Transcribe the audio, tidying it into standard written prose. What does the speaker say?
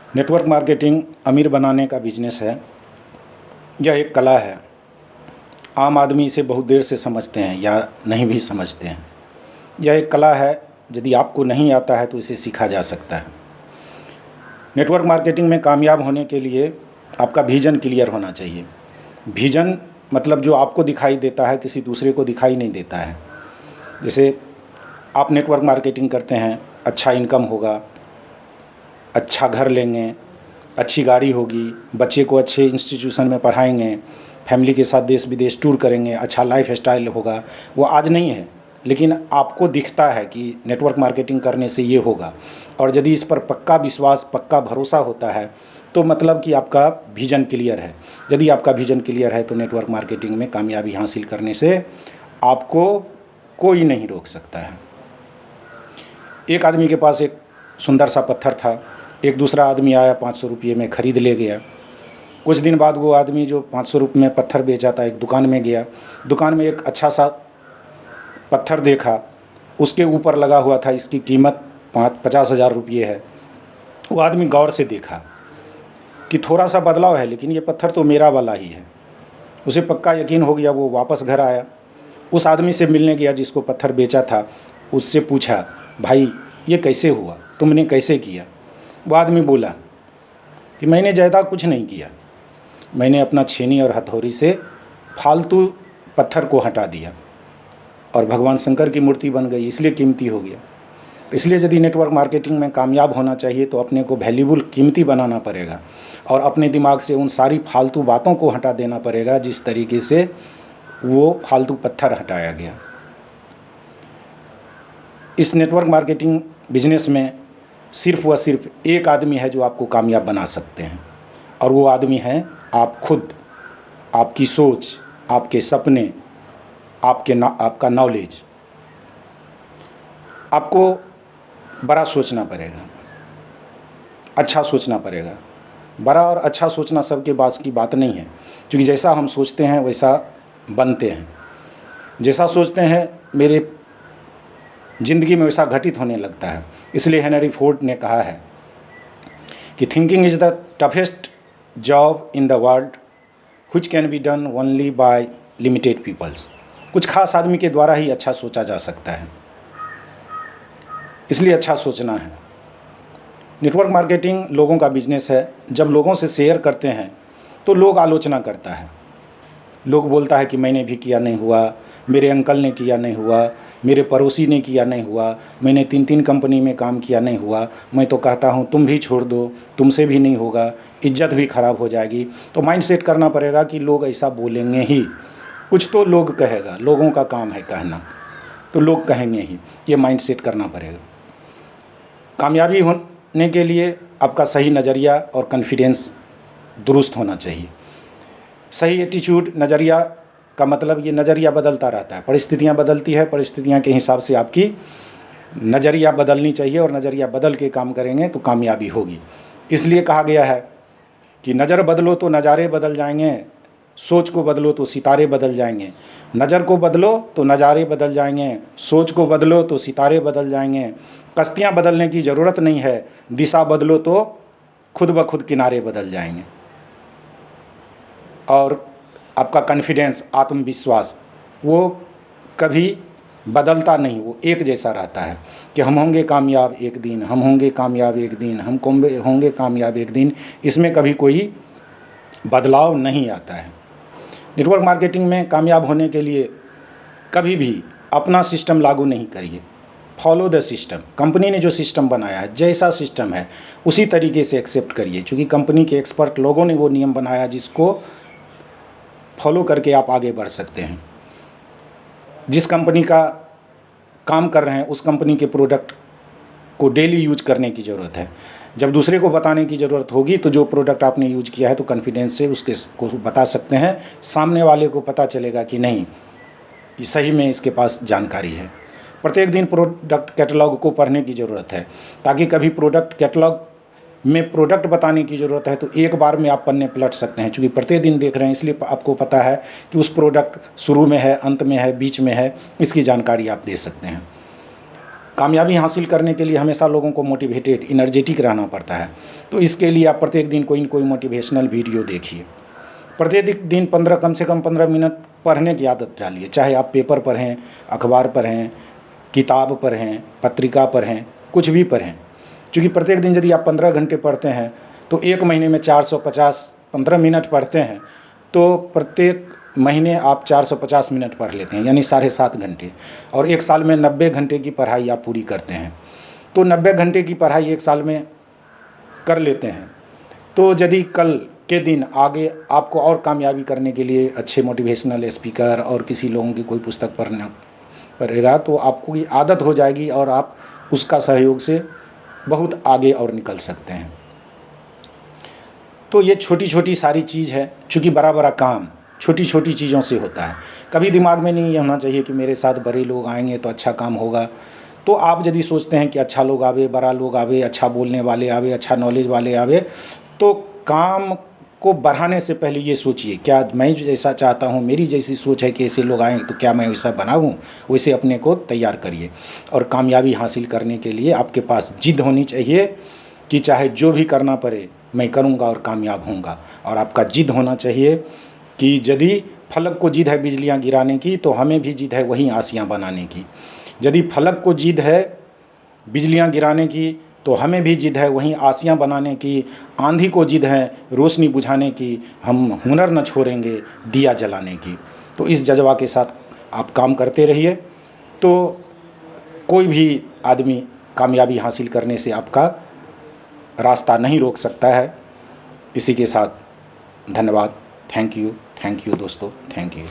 Network marketing अमीर बनाने का बिजनेस है। यह एक कला है। आम आदमी इसे बहुत देर से समझते हैं या नहीं भी समझते हैं। यह एक कला है, यदि आपको नहीं आता है तो इसे सीखा जा सकता है। नेटवर्क मार्केटिंग में कामयाब होने के लिए आपका विजन क्लियर होना चाहिए। विजन मतलब जो आपको दिखाई देता है, किसी दूसरे को दिखाई नहीं देता है। जैसे आप नेटवर्क मार्केटिंग करते हैं, अच्छा इनकम होगा, अच्छा घर लेंगे, अच्छी गाड़ी होगी, बच्चे को अच्छे इंस्टीट्यूशन में पढ़ाएंगे, फैमिली के साथ देश विदेश टूर करेंगे, अच्छा लाइफ स्टाइल होगा। वो आज नहीं है, लेकिन आपको दिखता है कि नेटवर्क मार्केटिंग करने से ये होगा। और यदि इस पर पक्का विश्वास, पक्का भरोसा होता है तो मतलब कि आपका विजन क्लियर है। यदि आपका विजन क्लियर है तो नेटवर्क मार्केटिंग में कामयाबी हासिल करने से आपको कोई नहीं रोक सकता है। एक आदमी के पास एक सुंदर सा पत्थर था, एक दूसरा आदमी आया 500 रुपये में ख़रीद ले गया। कुछ दिन बाद वो आदमी जो 500 रुपये में पत्थर बेचा था, एक दुकान में गया। दुकान में एक अच्छा सा पत्थर देखा, उसके ऊपर लगा हुआ था इसकी कीमत 50,000 रुपये है। वो आदमी गौर से देखा कि थोड़ा सा बदलाव है, लेकिन ये पत्थर तो मेरा वाला ही है। उसे पक्का यकीन हो गया। वो वापस घर आया, उस आदमी से मिलने गया जिसको पत्थर बेचा था। उससे पूछा, भाई ये कैसे हुआ, तुमने कैसे किया? वो आदमी बोला कि मैंने ज़्यादा कुछ नहीं किया, मैंने अपना छेनी और हथौड़ी से फालतू पत्थर को हटा दिया और भगवान शंकर की मूर्ति बन गई, इसलिए कीमती हो गया। इसलिए यदि नेटवर्क मार्केटिंग में कामयाब होना चाहिए तो अपने को वैल्यूबल, कीमती बनाना पड़ेगा और अपने दिमाग से उन सारी फालतू बातों को हटा देना पड़ेगा जिस तरीके से वो फालतू पत्थर हटाया गया। इस नेटवर्क मार्केटिंग बिजनेस में सिर्फ व सिर्फ एक आदमी है जो आपको कामयाब बना सकते हैं, और वो आदमी है आप खुद। आपकी सोच, आपके सपने, आपका नॉलेज। आपको बड़ा सोचना पड़ेगा, अच्छा सोचना पड़ेगा। बड़ा और अच्छा सोचना सबके पास की बात नहीं है, क्योंकि जैसा हम सोचते हैं वैसा बनते हैं। जैसा सोचते हैं मेरे ज़िंदगी में वैसा घटित होने लगता है। इसलिए हेनरी फोर्ड ने कहा है कि thinking is the toughest job in the world which can be done only by limited peoples. कुछ खास आदमी के द्वारा ही अच्छा सोचा जा सकता है, इसलिए अच्छा सोचना है। नेटवर्क मार्केटिंग लोगों का बिजनेस है। जब लोगों से शेयर करते हैं तो लोग आलोचना करता है, लोग बोलता है कि मैंने भी किया नहीं हुआ, मेरे अंकल ने किया नहीं हुआ, मेरे पड़ोसी ने किया नहीं हुआ, मैंने 3 कंपनी में काम किया नहीं हुआ। मैं तो कहता हूँ तुम भी छोड़ दो, तुमसे भी नहीं होगा, इज्जत भी खराब हो जाएगी। तो माइंड सेट करना पड़ेगा कि लोग ऐसा बोलेंगे ही, कुछ तो लोग कहेगा, लोगों का काम है कहना, तो लोग कहेंगे ही। ये माइंड सेट करना पड़ेगा। कामयाबी होने के लिए आपका सही नज़रिया और कॉन्फिडेंस दुरुस्त होना चाहिए। सही एटीट्यूड, नज़रिया का मतलब ये नज़रिया बदलता रहता है, परिस्थितियाँ बदलती है, परिस्थितियाँ के हिसाब से आपकी नज़रिया बदलनी चाहिए, और नज़रिया बदल के काम करेंगे तो कामयाबी होगी। इसलिए कहा गया है कि नज़र बदलो तो नज़ारे बदल जाएंगे, सोच को बदलो तो सितारे बदल जाएंगे। नज़र को बदलो तो नज़ारे बदल जाएंगे, सोच को बदलो तो सितारे बदल जाएंगे। कश्तियाँ बदलने की ज़रूरत नहीं है, दिशा बदलो तो खुद ब खुद किनारे बदल जाएंगे। और आपका कॉन्फिडेंस, आत्मविश्वास, वो कभी बदलता नहीं, वो एक जैसा रहता है कि हम होंगे कामयाब एक दिन, हम होंगे कामयाब एक दिन, हम होंगे कामयाब एक दिन। इसमें कभी कोई बदलाव नहीं आता है। नेटवर्क मार्केटिंग में कामयाब होने के लिए कभी भी अपना सिस्टम लागू नहीं करिए। Follow the system. कंपनी ने जो सिस्टम बनाया है, जैसा सिस्टम है उसी तरीके से एक्सेप्ट करिए, क्योंकि कंपनी के एक्सपर्ट लोगों ने वो नियम बनाया जिसको फॉलो करके आप आगे बढ़ सकते हैं। जिस कंपनी का काम कर रहे हैं उस कंपनी के प्रोडक्ट को डेली यूज करने की ज़रूरत है। जब दूसरे को बताने की ज़रूरत होगी तो जो प्रोडक्ट आपने यूज किया है तो कॉन्फिडेंस से उसके को बता सकते हैं। सामने वाले को पता चलेगा कि नहीं, सही में इसके पास जानकारी है। प्रत्येक दिन प्रोडक्ट कैटलॉग को पढ़ने की ज़रूरत है, ताकि कभी प्रोडक्ट कैटलॉग में प्रोडक्ट बताने की ज़रूरत है तो एक बार में आप पन्ने पलट सकते हैं, क्योंकि प्रत्येक दिन देख रहे हैं इसलिए आपको पता है कि उस प्रोडक्ट शुरू में है, अंत में है, बीच में है, इसकी जानकारी आप दे सकते हैं। कामयाबी हासिल करने के लिए हमेशा लोगों को मोटिवेटेड, एनर्जेटिक रहना पड़ता है। तो इसके लिए आप प्रत्येक दिन कोई न कोई मोटिवेशनल वीडियो देखिए। प्रत्येक दिन कम से कम 15 मिनट पढ़ने की आदत डालिए। चाहे आप पेपर पढ़ें, अखबार पढ़ें, किताब पढ़ें, पत्रिका पढ़ें, कुछ भी पढ़ें। क्योंकि प्रत्येक दिन यदि आप 15 घंटे पढ़ते हैं तो एक महीने में 450 15 मिनट पढ़ते हैं, तो प्रत्येक महीने आप 450 मिनट पढ़ लेते हैं, यानी 7.5 घंटे। और एक साल में 90 घंटे की पढ़ाई आप पूरी करते हैं। तो 90 घंटे की पढ़ाई एक साल में कर लेते हैं। तो यदि कल के दिन आगे आपको और कामयाबी करने के लिए अच्छे मोटिवेशनल स्पीकर और किसी लोगों की कोई पुस्तक पढ़ना पड़ेगा, तो आपको ये आदत हो जाएगी और आप उसका सहयोग से बहुत आगे और निकल सकते हैं। तो ये छोटी छोटी सारी चीज़ है। चूँकि बड़ा बड़ा काम छोटी छोटी चीज़ों से होता है। कभी दिमाग में नहीं ये होना चाहिए कि मेरे साथ बड़े लोग आएंगे तो अच्छा काम होगा। तो आप यदि सोचते हैं कि अच्छा लोग आवे, बड़ा लोग आवे, अच्छा बोलने वाले आवे, अच्छा नॉलेज वाले आवे, तो काम को बढ़ाने से पहले ये सोचिए, क्या मैं जैसा चाहता हूँ, मेरी जैसी सोच है कि ऐसे लोग आएँ, तो क्या मैं वैसा बनाऊँ? वैसे अपने को तैयार करिए। और कामयाबी हासिल करने के लिए आपके पास जिद होनी चाहिए कि चाहे जो भी करना पड़े मैं करूँगा और कामयाब होऊंगा। और आपका जिद होना चाहिए कि यदि फलक को जिद है बिजलियाँ गिराने की, तो हमें भी जिद है वहीं आसियाँ बनाने की। यदि फलक को जिद है बिजलियाँ गिराने की, तो हमें भी जिद है वहीं आसियाँ बनाने की। आंधी को जिद है रोशनी बुझाने की, हम हुनर न छोड़ेंगे दिया जलाने की। तो इस जज्बा के साथ आप काम करते रहिए, तो कोई भी आदमी कामयाबी हासिल करने से आपका रास्ता नहीं रोक सकता है। इसी के साथ धन्यवाद। थैंक यू दोस्तों, थैंक यू।